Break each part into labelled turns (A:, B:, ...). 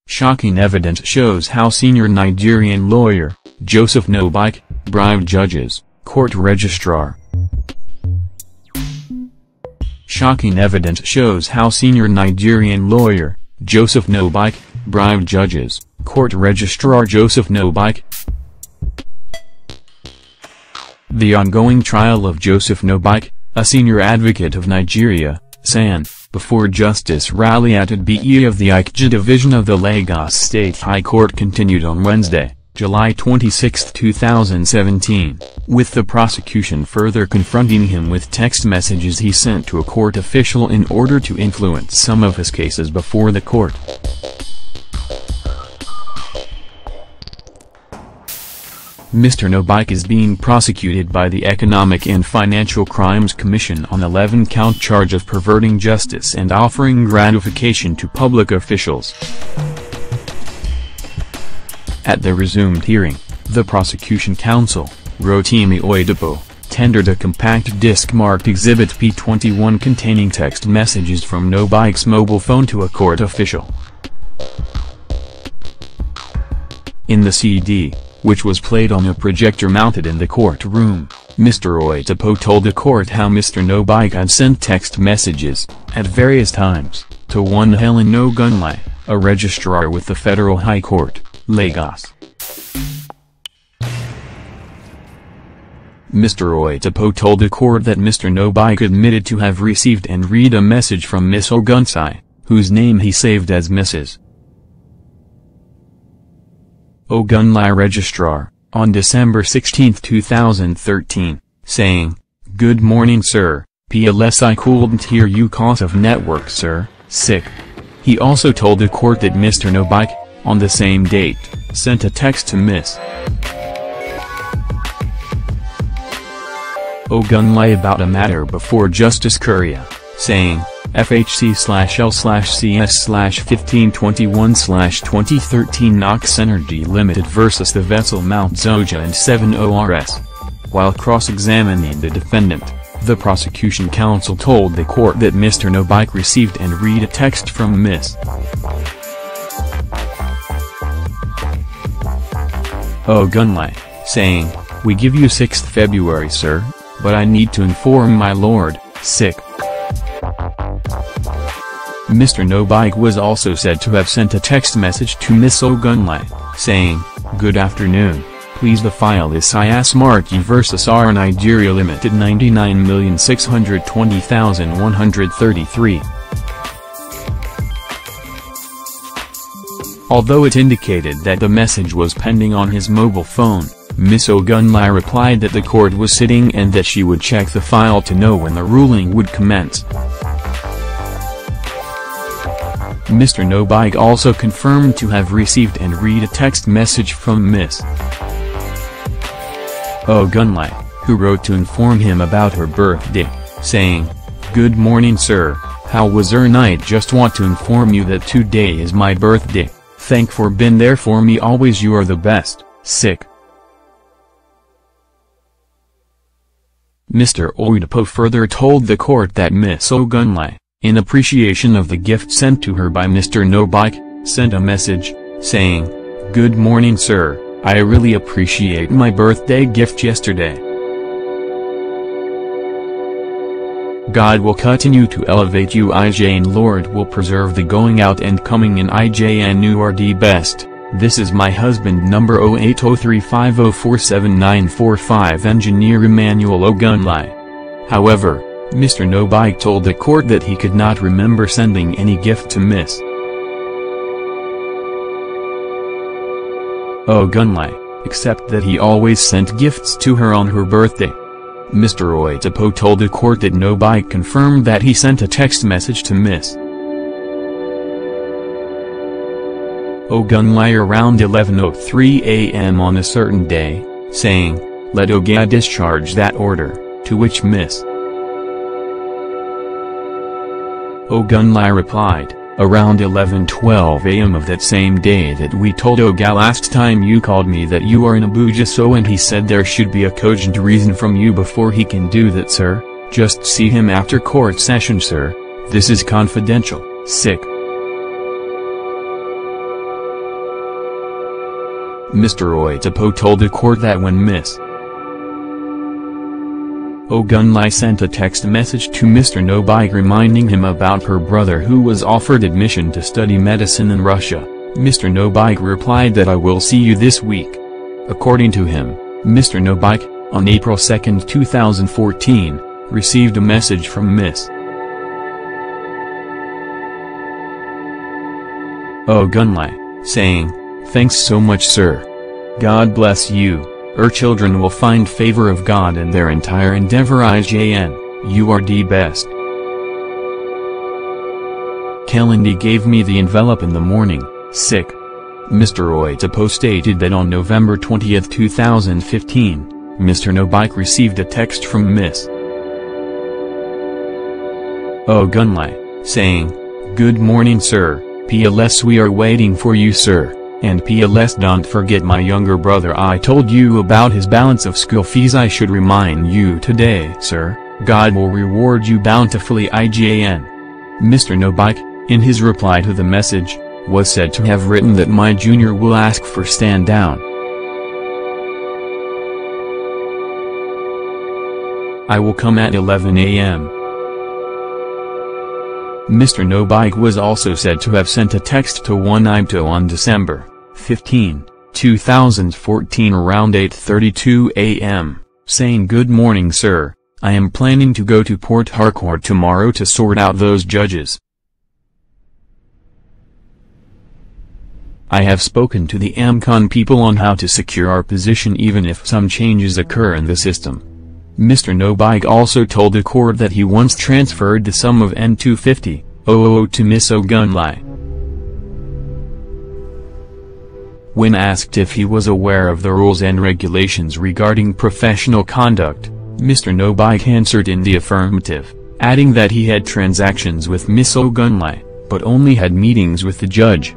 A: Shocking evidence shows how senior Nigerian lawyer, Joseph Nwobike, bribed judges, court registrar. Shocking evidence shows how senior Nigerian lawyer, Joseph Nwobike, bribed judges, court registrar Joseph Nwobike. The ongoing trial of Joseph Nwobike, a senior advocate of Nigeria, SAN, before Justice Raliat Adebiyi of the Ikeja Division of the Lagos State High Court continued on Wednesday, July 26, 2017, with the prosecution further confronting him with text messages he sent to a court official in order to influence some of his cases before the court. Mr. Nwobike is being prosecuted by the Economic and Financial Crimes Commission on 11-count charge of perverting justice and offering gratification to public officials. At the resumed hearing, the prosecution counsel, Rotimi Oyedepo, tendered a compact disc marked Exhibit P21 containing text messages from Nwobike's mobile phone to a court official. In the CD, which was played on a projector mounted in the courtroom, Mr. Oyedepo told the court how Mr. Nwobike had sent text messages, at various times, to one Helen Ogunlaye, a registrar with the Federal High Court, Lagos. Mr. Oyedepo told the court that Mr. Nwobike admitted to have received and read a message from Miss Ogunlaye, whose name he saved as Mrs. Ogunlaye Registrar, on December 16, 2013, saying, "Good morning sir, PLS I couldn't hear you cause of network sir, sick." He also told the court that Mr. Nwobike, on the same date, sent a text to Miss Ogunlaye about a matter before Justice Raliat, saying, FHC/L/CS/1521/2013 Nox Energy Limited vs. the vessel Mount Zoja and 7 ORS. While cross-examining the defendant, the prosecution counsel told the court that Mr. Nwobike received and read a text from Miss Ogunlaye, saying, "We give you 6th February sir, but I need to inform my lord, sick." Mr. Nwobike was also said to have sent a text message to Miss Ogunlaye, saying, "Good afternoon, please the file is IAS Markey vs. R Nigeria Limited 99,620,133. Although it indicated that the message was pending on his mobile phone, Miss Ogunlaye replied that the court was sitting and that she would check the file to know when the ruling would commence. Mr. Nwobike also confirmed to have received and read a text message from Miss Ogunlaye, who wrote to inform him about her birthday, saying, "Good morning sir, how was your night? Just want to inform you that today is my birthday, thank for been there for me always, you are the best, sick." Mr. Oyedepo further told the court that Miss Ogunlaye, in appreciation of the gift sent to her by Mr. Nwobike, sent a message, saying, "Good morning sir, I really appreciate my birthday gift yesterday. God will continue to elevate you, IJ, and Lord will preserve the going out and coming in, IJ, and you are the best. This is my husband number 08035047945 Engineer Emmanuel Ogunlaye." However, Mr. Nwobike told the court that he could not remember sending any gift to Miss Ogunlaye, except that he always sent gifts to her on her birthday. Mr. Oyedepo told the court that Nwobike confirmed that he sent a text message to Miss Ogunlaye around 11:03 a.m. on a certain day, saying, "Let Oga discharge that order," to which Miss Ogunlaye replied, around 11:12 a.m. of that same day, that "We told Oga last time you called me that you are in Abuja, so and he said there should be a cogent reason from you before he can do that sir, just see him after court session sir, this is confidential, sick." Mr. Nwobike told the court that when Ms. Ogunleye sent a text message to Mr. Nwobike reminding him about her brother who was offered admission to study medicine in Russia, Mr. Nwobike replied that "I will see you this week." According to him, Mr. Nwobike, on April 2, 2014, received a message from Ms. Ogunleye, saying, "Thanks so much, sir. God bless you. Our children will find favor of God in their entire endeavor. IJN, you are the best." Kalindi gave me the envelope in the morning, sick. Mr. Nwobike stated that on November 20, 2015, Mr. Nwobike received a text from Ms. Ogunleye, saying, "Good morning, sir. PLS, we are waiting for you, sir. And PLS, don't forget my younger brother. I told you about his balance of school fees. I should remind you today, sir. God will reward you bountifully. IJN." Mr. Nwobike, in his reply to the message, was said to have written that "My junior will ask for stand down. I will come at 11 a.m. Mr. Nwobike was also said to have sent a text to Nwobike on December 15, 2014 around 8:32 a.m., saying, "Good morning, sir. I am planning to go to Port Harcourt tomorrow to sort out those judges. I have spoken to the AMCON people on how to secure our position even if some changes occur in the system." Mr. Nwobike also told the court that he once transferred the sum of N250,000 to Ms. Ogunleye. When asked if he was aware of the rules and regulations regarding professional conduct, Mr. Nwobike answered in the affirmative, adding that he had transactions with Ms. Ogunleye, but only had meetings with the judge.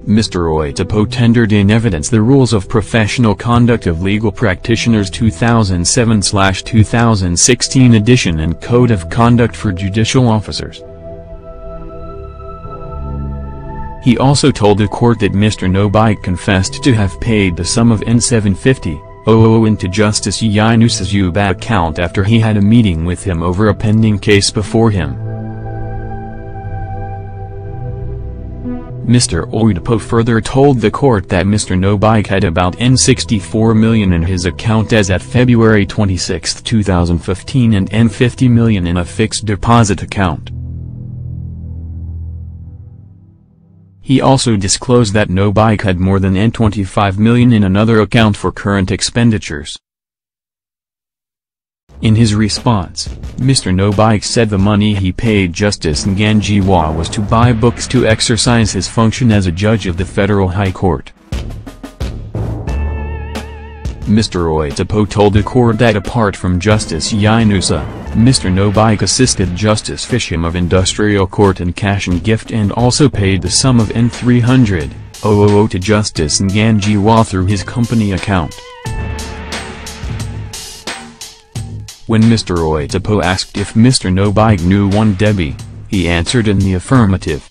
A: Mr. Nwobike tendered in evidence the Rules of Professional Conduct of Legal Practitioners 2007/2016 edition and Code of Conduct for Judicial Officers. He also told the court that Mr. Nwobike confessed to have paid the sum of N750,000 into Justice Yinusa's UBA account after he had a meeting with him over a pending case before him. Mr. Nwobike further told the court that Mr. Nwobike had about N64 million in his account as at February 26, 2015 and N50 million in a fixed deposit account. He also disclosed that Nwobike had more than N25 million in another account for current expenditures. In his response, Mr. Nwobike said the money he paid Justice Nganjiwa was to buy books to exercise his function as a judge of the Federal High Court. Mr. Nwobike told the court that apart from Justice Yinusa, Mr. Nwobike assisted Justice Fisham of Industrial Court in cash and gift and also paid the sum of N300,000 to Justice Nganjiwa through his company account. When Mr. Nwobike asked if Mr. Nwobike knew one Debbie, he answered in the affirmative.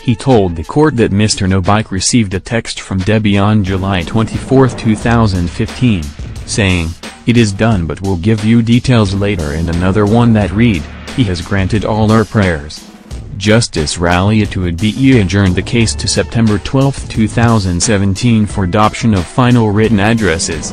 A: He told the court that Mr. Nwobike received a text from Debbie on July 24, 2015, saying, "It is done but we'll give you details later," and another one that read, "He has granted all our prayers." Justice Raliat Adebiyi adjourned the case to September 12, 2017 for adoption of final written addresses.